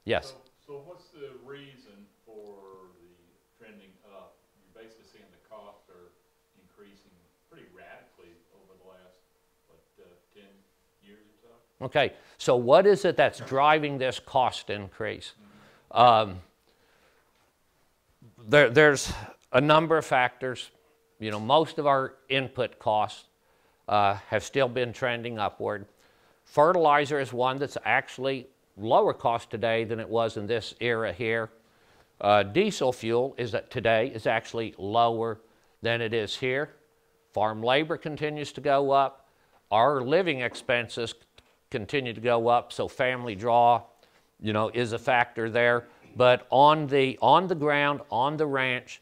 Yes. So what's the reason for the trending up? You're basically seeing the costs are increasing pretty radically over the last, what, 10 years or so? Okay, so what is it that's driving this cost increase? There's a number of factors. You know, most of our input costs have still been trending upward. Fertilizer is one that's actually lower cost today than it was in this era here. Diesel fuel today is actually lower than it is here. Farm labor continues to go up. Our living expenses continue to go up, so family draw, you know, is a factor there. But on the ground, on the ranch,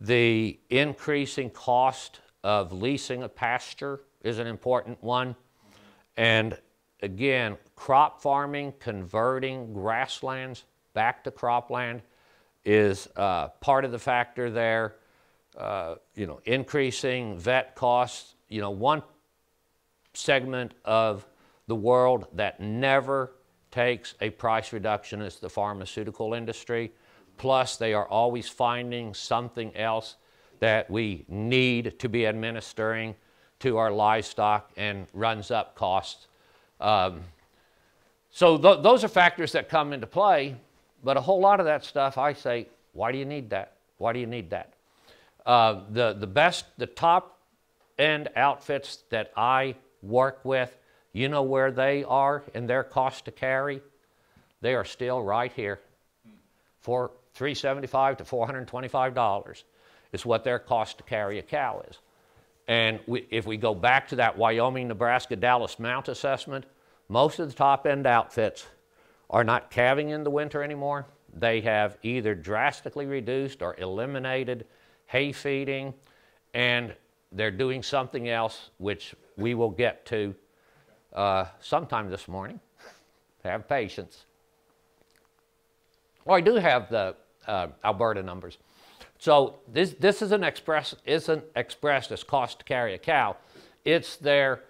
the increasing cost of leasing a pasture is an important one. And again, crop farming, converting grasslands back to cropland is part of the factor there. You know, increasing vet costs. You know, one segment of the world that never takes a price reduction is the pharmaceutical industry. Plus, they are always finding something else that we need to be administering to our livestock and runs up costs. So those are factors that come into play, but a whole lot of that stuff, I say, why do you need that? Why do you need that? The top end outfits that I work with, you know where they are in their cost to carry? They are still right here. For $375 to $425 is what their cost to carry a cow is. And if we go back to that Wyoming, Nebraska, Dallas Mount assessment, most of the top end outfits are not calving in the winter anymore. They have either drastically reduced or eliminated hay feeding, and they're doing something else, which we will get to sometime this morning. Have patience. Well, I do have the Alberta numbers. So this isn't expressed as cost to carry a cow. It's their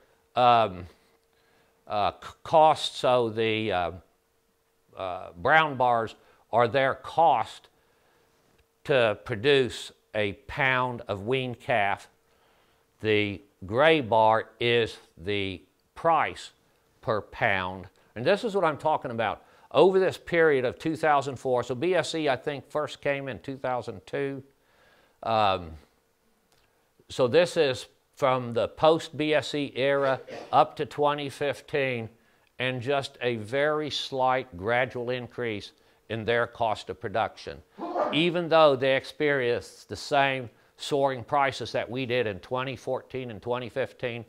cost. So the brown bars are their cost to produce a pound of weaned calf. The gray bar is the price per pound. And this is what I'm talking about. Over this period of 2004, so BSE I think first came in 2002. So this is from the post-BSE era up to 2015, and just a very slight gradual increase in their cost of production. Even though they experienced the same soaring prices that we did in 2014 and 2015,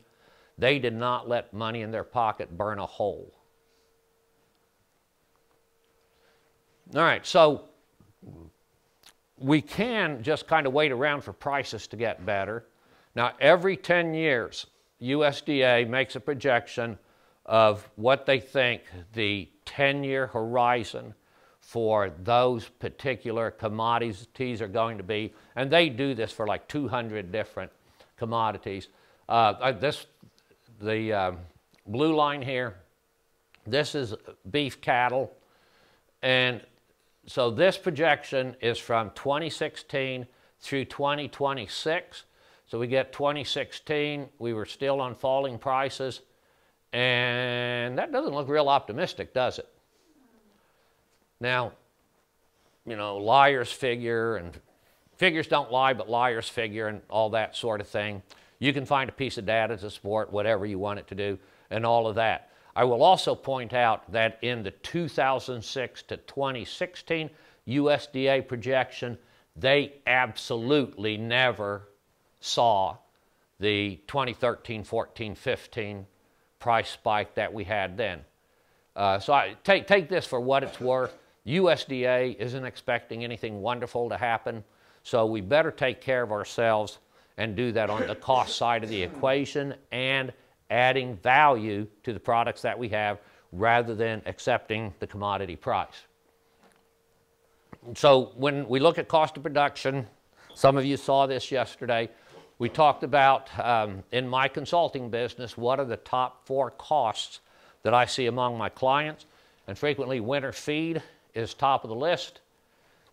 they did not let money in their pocket burn a hole. All right, so we can just kind of wait around for prices to get better. Now, every 10 years, USDA makes a projection of what they think the 10-year horizon for those particular commodities are going to be. And they do this for like 200 different commodities. The blue line here, this is beef cattle. And so this projection is from 2016 through 2026. So we get 2016, we were still on falling prices. And that doesn't look real optimistic, does it? Now, you know, liars figure, and figures don't lie, but liars figure, and all that sort of thing. You can find a piece of data to support whatever you want it to do, and all of that. I will also point out that in the 2006 to 2016 USDA projection, they absolutely never saw the 2013, 14, 15 price spike that we had then. So I take this for what it's worth. USDA isn't expecting anything wonderful to happen, so we better take care of ourselves and do that on the cost side of the equation and adding value to the products that we have rather than accepting the commodity price. So when we look at cost of production, some of you saw this yesterday, we talked about in my consulting business, what are the top 4 costs that I see among my clients, and frequently winter feed is top of the list,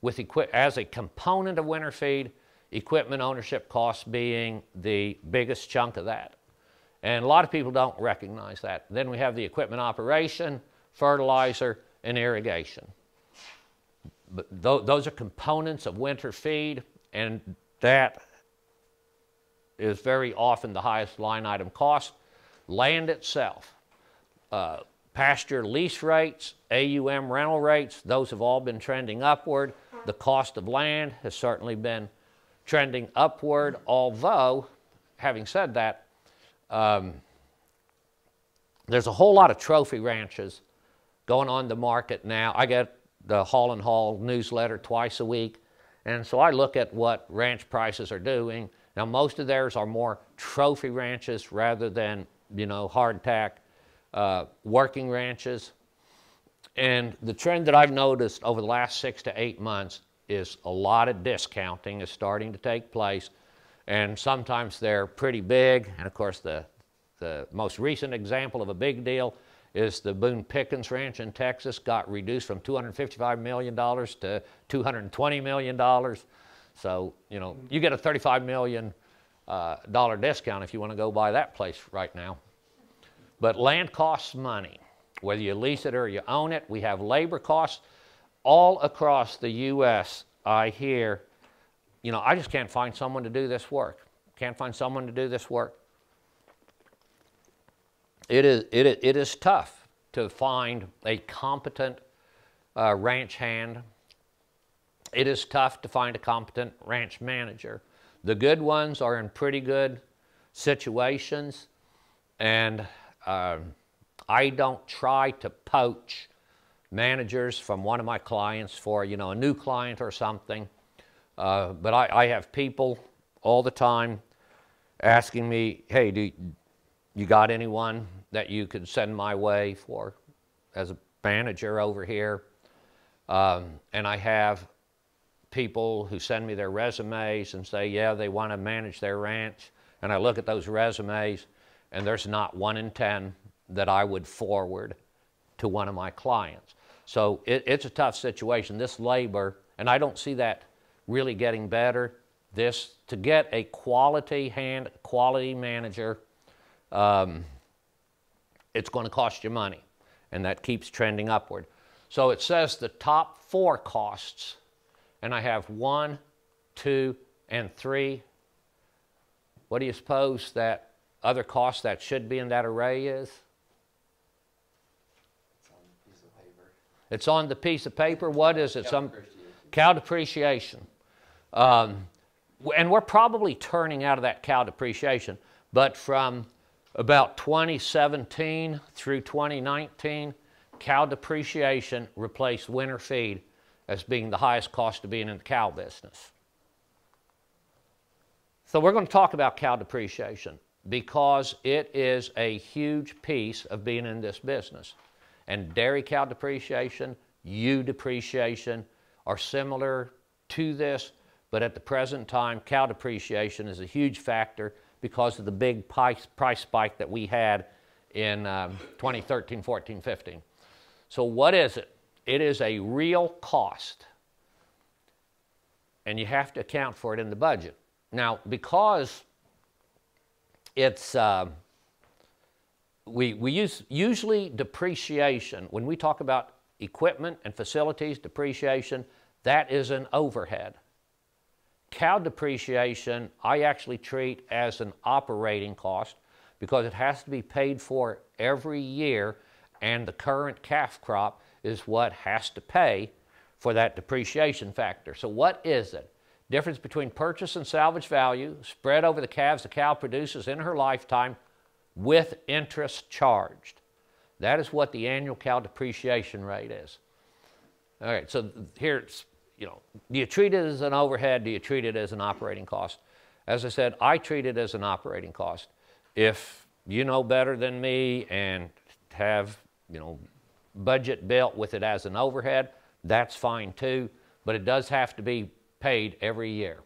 with as a component of winter feed, equipment ownership costs being the biggest chunk of that. And a lot of people don't recognize that. Then we have the equipment operation, fertilizer, and irrigation. But those are components of winter feed, and that is very often the highest line item cost. Land itself, pasture lease rates, AUM rental rates, those have all been trending upward. The cost of land has certainly been trending upward, although, having said that, there's a whole lot of trophy ranches going on the market now. I get the Haul and Haul newsletter twice a week, and so I look at what ranch prices are doing. Now, most of theirs are more trophy ranches rather than, you know, hardtack working ranches. And the trend that I've noticed over the last 6 to 8 months is a lot of discounting is starting to take place, and sometimes they're pretty big. And of course, the most recent example of a big deal is the Boone Pickens Ranch in Texas got reduced from $255 million to $220 million. So, you know, you get a $35 million discount if you want to go buy that place right now. But land costs money, whether you lease it or you own it. We have labor costs all across the U.S. I hear, you know, I just can't find someone to do this work. Can't find someone to do this work. It is tough to find a competent ranch hand. It is tough to find a competent ranch manager. The good ones are in pretty good situations, and I don't try to poach managers from one of my clients for, you know, a new client or something. But I have people all the time asking me, hey, do you got anyone that you could send my way for as a manager over here? And I have people who send me their resumes and say, yeah, they want to manage their ranch. And I look at those resumes, and there's not 1 in 10 that I would forward to one of my clients. So it's a tough situation. This labor, and I don't see that really getting better. To get a quality hand, quality manager, it's going to cost you money, and that keeps trending upward. So it says the top 4 costs, and I have 1, 2, and 3. What do you suppose that other cost that should be in that array is? It's on the piece of paper. What is it? Some cow depreciation. And we're probably turning out of that cow depreciation, but from about 2017 through 2019, cow depreciation replaced winter feed as being the highest cost of being in the cow business. So we're going to talk about cow depreciation because it is a huge piece of being in this business. And dairy cow depreciation, ewe depreciation are similar to this, but at the present time, cow depreciation is a huge factor because of the big price spike that we had in 2013, 14, 15. So what is it? It is a real cost, and you have to account for it in the budget. Now, because it's, we use usually depreciation, when we talk about equipment and facilities, depreciation, that is an overhead. Cow depreciation, I actually treat as an operating cost because it has to be paid for every year, and the current calf crop is what has to pay for that depreciation factor. So what is it? Difference between purchase and salvage value spread over the calves the cow produces in her lifetime with interest charged. That is what the annual cow depreciation rate is. All right, so here's, you know, do you treat it as an overhead? Do you treat it as an operating cost? As I said, I treat it as an operating cost. If you know better than me and have, you know, budget built with it as an overhead, that's fine too, but it does have to be paid every year.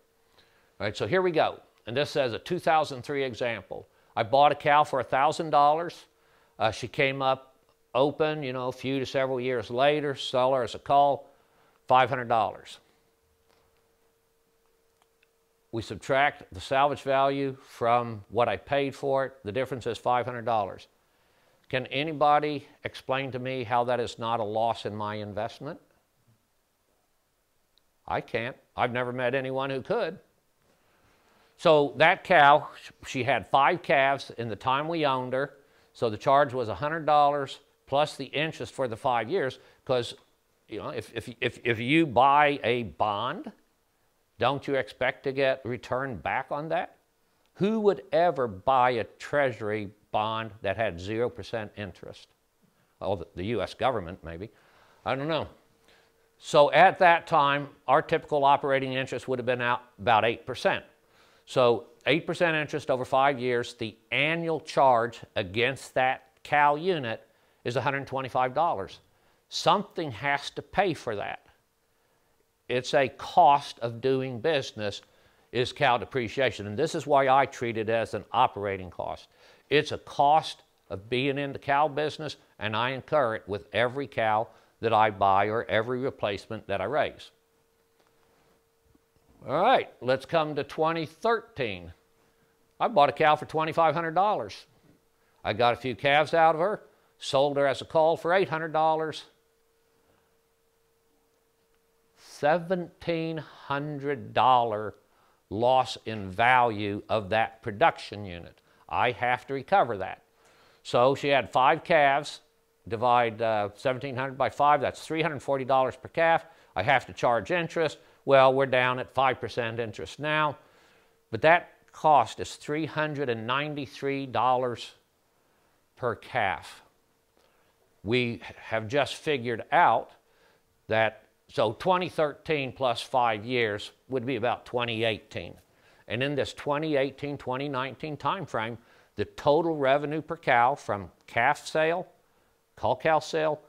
All right, so here we go. And this says a 2003 example. I bought a cow for $1,000. She came up open, you know, a few to several years later, sell her as a cull, $500. We subtract the salvage value from what I paid for it. The difference is $500. Can anybody explain to me how that is not a loss in my investment? I can't. I've never met anyone who could. So that cow, she had 5 calves in the time we owned her. So the charge was $100 plus the interest for the 5 years. Because, you know, if you buy a bond, don't you expect to get return back on that? Who would ever buy a treasury bond that had 0% interest? Oh, the U.S. government maybe. I don't know. So at that time, our typical operating interest would have been out about 8%. So 8% interest over 5 years, the annual charge against that cow unit is $125. Something has to pay for that. It's a cost of doing business is cow depreciation. And this is why I treat it as an operating cost. It's a cost of being in the cow business, and I incur it with every cow that I buy or every replacement that I raise. All right, let's come to 2013. I bought a cow for $2,500. I got a few calves out of her, sold her as a cull for $800. $1,700 loss in value of that production unit. I have to recover that. So she had 5 calves. Divide 1,700 by 5, that's $340 per calf. I have to charge interest. Well, we're down at 5% interest now, but that cost is $393 per calf. We have just figured out that, so 2013 plus 5 years would be about 2018. And in this 2018-2019 time frame, the total revenue per cow from calf sale, cull cow sale,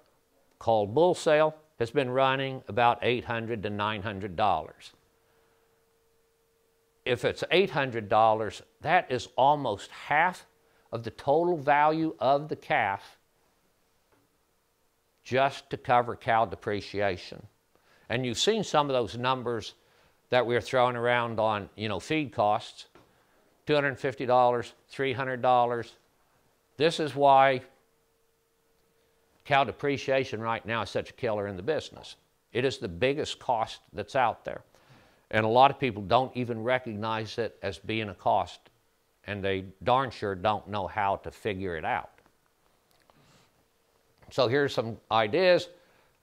cull bull sale has been running about $800 to $900. If it's $800, that is almost half of the total value of the calf just to cover cow depreciation. And you've seen some of those numbers that we're throwing around on, you know, feed costs, $250, $300. This is why cow depreciation right now is such a killer in the business. It is the biggest cost that's out there. And a lot of people don't even recognize it as being a cost, and they darn sure don't know how to figure it out. So here's some ideas.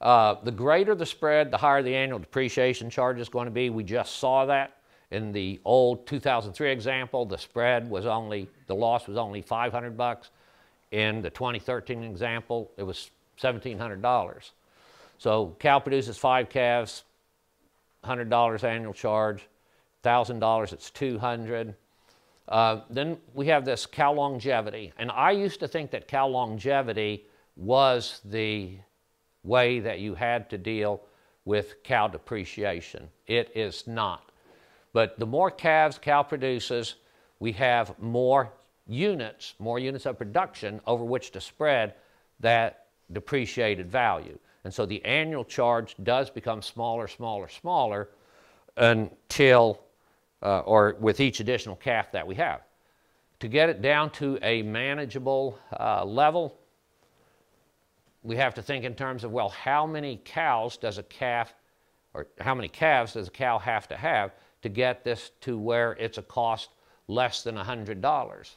The greater the spread, the higher the annual depreciation charge is going to be. We just saw that in the old 2003 example. The spread was only, the loss was only $500. In the 2013 example, it was $1,700. So cow produces 5 calves, $100 annual charge, $1,000, it's $200. Then we have this cow longevity. And I used to think that cow longevity was the way that you had to deal with cow depreciation. It is not. But the more calves cow produces, we have more units of production over which to spread that depreciated value. And so the annual charge does become smaller, smaller, smaller until, or with each additional calf that we have. To get it down to a manageable level, we have to think in terms of, well, how many cows does a calf, or how many calves does a cow have to get this to where it's a cost less than $100?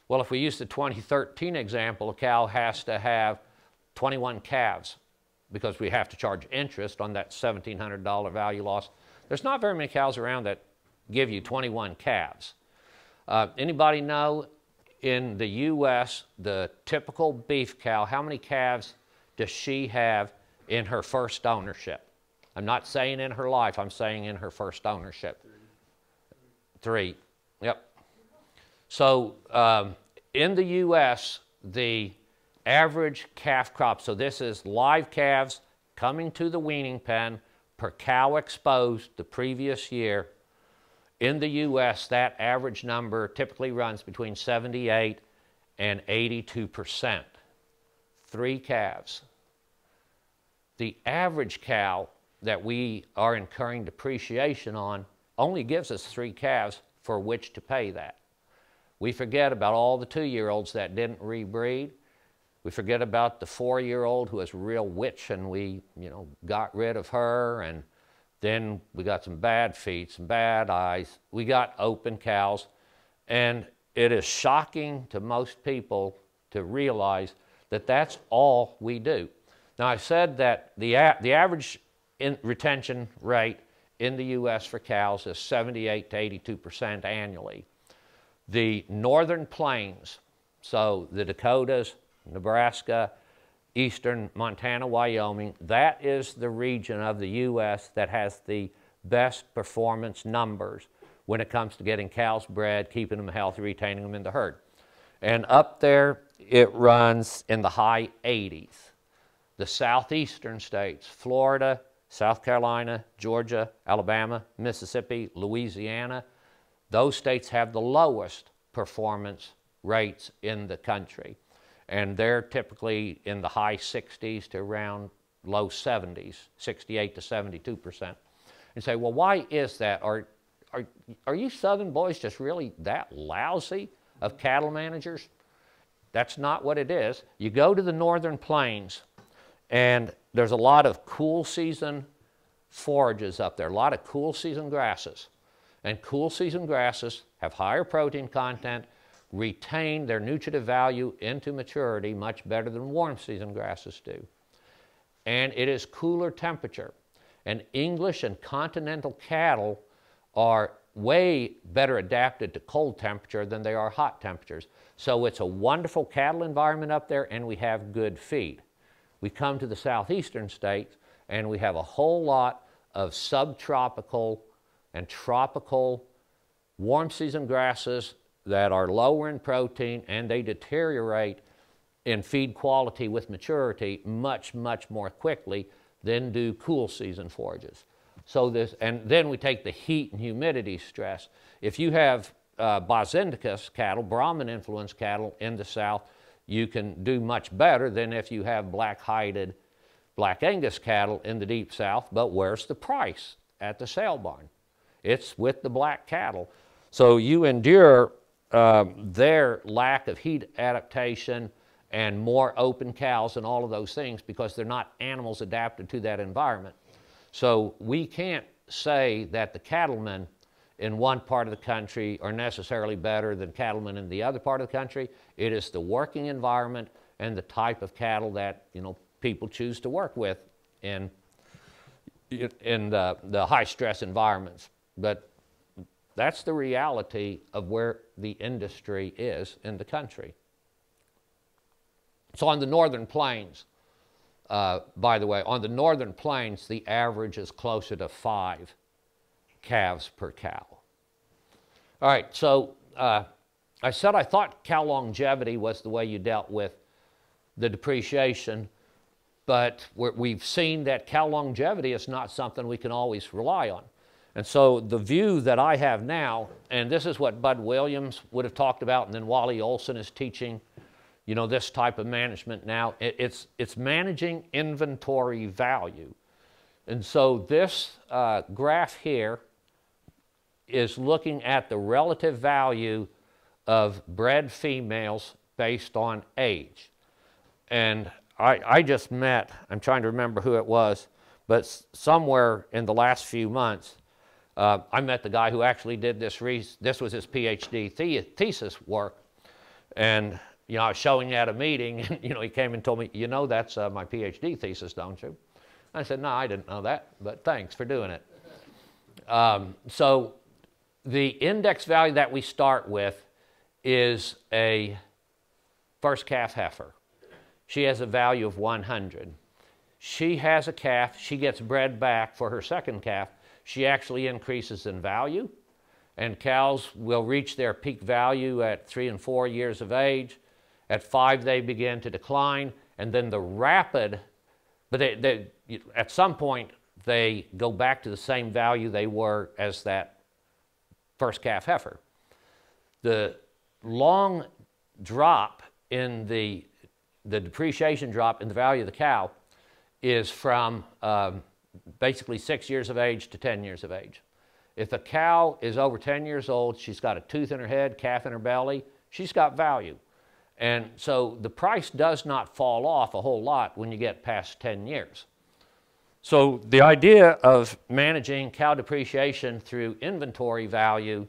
Well, if we use the 2013 example, a cow has to have 21 calves because we have to charge interest on that $1,700 value loss. There's not very many cows around that give you 21 calves. Anybody know in the U.S., the typical beef cow, how many calves does she have in her first ownership? I'm not saying in her life, I'm saying in her first ownership. 3. Yep. So in the U.S., the average calf crop, so this is live calves coming to the weaning pen per cow exposed the previous year. In the U.S., that average number typically runs between 78 and 82%. 3 calves. The average cow that we are incurring depreciation on only gives us 3 calves for which to pay that. We forget about all the 2-year-olds that didn't rebreed. We forget about the 4-year-old who was a real witch, and we, got rid of her, and then we got some bad feet, some bad eyes. We got open cows, and it is shocking to most people to realize that that's all we do. Now, I said that the average retention rate in the U.S. for cows is 78 to 82% annually. The northern plains, so the Dakotas, Nebraska, eastern Montana, Wyoming, that is the region of the U.S. that has the best performance numbers when it comes to getting cows bred, keeping them healthy, retaining them in the herd. And up there, it runs in the high 80s. The southeastern states, Florida, South Carolina, Georgia, Alabama, Mississippi, Louisiana, those states have the lowest performance rates in the country. And they're typically in the high 60s to around low 70s, 68 to 72%. And say, well, why is that? Are you Southern boys just really that lousy of cattle managers? That's not what it is. You go to the northern plains, and there's a lot of cool season forages up there, a lot of cool season grasses. And cool season grasses have higher protein content, retain their nutritive value into maturity much better than warm season grasses do. And it is cooler temperature. And English and continental cattle are way better adapted to cold temperature than they are hot temperatures. So it's a wonderful cattle environment up there, and we have good feed. We come to the southeastern states, and we have a whole lot of subtropical and tropical warm season grasses that are lower in protein, and they deteriorate in feed quality with maturity much, much more quickly than do cool season forages. So and then we take the heat and humidity stress. If you have Bos Indicus cattle, Brahman influenced cattle in the south, you can do much better than if you have black-hided Black Angus cattle in the deep south. But where's the price at the sale barn? It's with the black cattle. So you endure their lack of heat adaptation and more open cows and all of those things because they're not animals adapted to that environment. So we can't say that the cattlemen in one part of the country are necessarily better than cattlemen in the other part of the country. It is the working environment and the type of cattle that people choose to work with in the high stress environments. But that's the reality of where the industry is in the country. So on the northern plains, by the way, on the northern plains, the average is closer to 5 calves per cow. All right, so I said I thought cow longevity was the way you dealt with the depreciation, but we've seen that cow longevity is not something we can always rely on. And so the view that I have now, and this is what Bud Williams would have talked about, and then Wally Olson is teaching, this type of management now. It's managing inventory value. And so this graph here is looking at the relative value of bred females based on age. And I just met, I'm trying to remember who it was, but somewhere in the last few months, I met the guy who actually did this. This was his PhD thesis work. And I was showing at a meeting, and he came and told me, that's my PhD thesis, don't you? I said, no, I didn't know that, but thanks for doing it. So the index value that we start with is a first calf heifer. She has a value of 100. She has a calf. She gets bred back for her second calf. She actually increases in value, and cows will reach their peak value at 3 and 4 years of age. At 5, they begin to decline, and then the rapid, but at some point, they go back to the same value they were as that first calf heifer. The long drop in the the depreciation drop in the value of the cow is from basically 6 years of age to 10 years of age. If a cow is over 10 years old, she's got a tooth in her head, calf in her belly, she's got value. And so the price does not fall off a whole lot when you get past 10 years. So the idea of managing cow depreciation through inventory value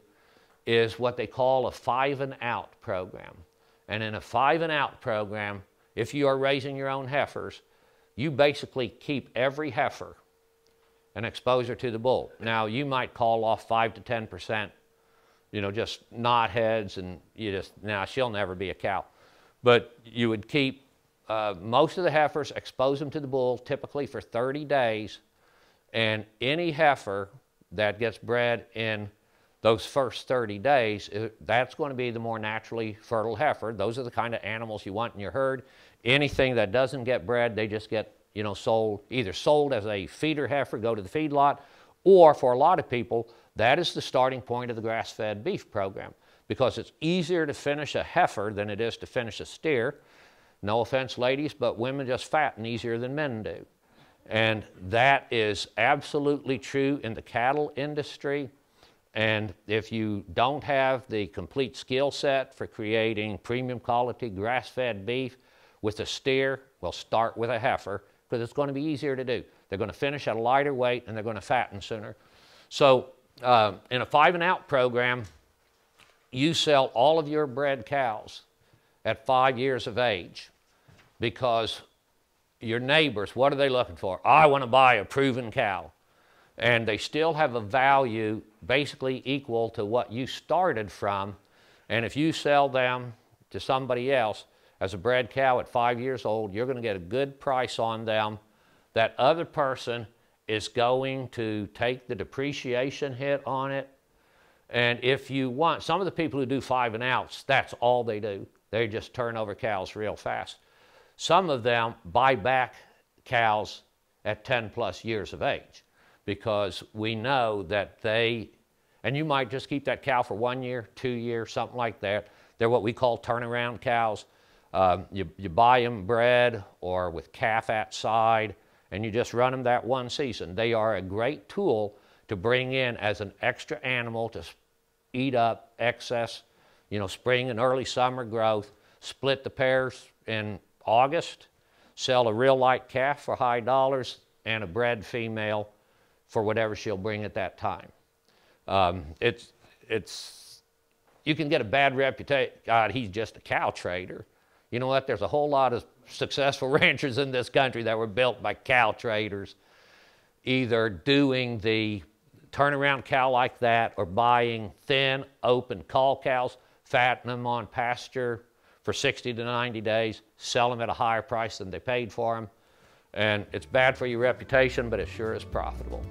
is what they call a 5 and out program. And in a 5 and out program, if you are raising your own heifers, you basically keep every heifer an exposure to the bull. Now, you might call off 5 to 10%, just knotheads, and now she'll never be a cow. But you would keep most of the heifers, expose them to the bull, typically for 30 days, and any heifer that gets bred in those first 30 days, that's going to be the more naturally fertile heifer. Those are the kind of animals you want in your herd. Anything that doesn't get bred, they just get sold, either sold as a feeder heifer, go to the feedlot, or for a lot of people, that is the starting point of the grass-fed beef program, because it's easier to finish a heifer than it is to finish a steer. No offense, ladies, but women just fatten easier than men do. And that is absolutely true in the cattle industry. And if you don't have the complete skill set for creating premium quality grass-fed beef with a steer, well, start with a heifer, because it's going to be easier to do. They're going to finish at a lighter weight, and they're going to fatten sooner. So in a 5 and out program, you sell all of your bred cows at 5 years of age, because your neighbors, what are they looking for? I want to buy a proven cow. And they still have a value basically equal to what you started from. And if you sell them to somebody else as a bred cow at 5 years old, you're going to get a good price on them. That other person is going to take the depreciation hit on it. And if you want, some of the people who do 5 and outs, that's all they do. They just turn over cows real fast. Some of them buy back cows at 10 plus years of age, because we know that and you might just keep that cow for 1 year, 2 years, something like that. They're what we call turnaround cows. You buy them bred or with calf at side, and you just run them that one season. They are a great tool to bring in as an extra animal to eat up excess, spring and early summer growth, split the pairs in August, sell a real light calf for high dollars, and a bred female for whatever she'll bring at that time. You can get a bad reputation. God, he's just a cow trader. You know what? There's a whole lot of successful ranchers in this country that were built by cow traders, either doing the turnaround cow like that or buying thin, open cull cows, fatten them on pasture for 60 to 90 days, sell them at a higher price than they paid for them. And it's bad for your reputation, but it sure is profitable.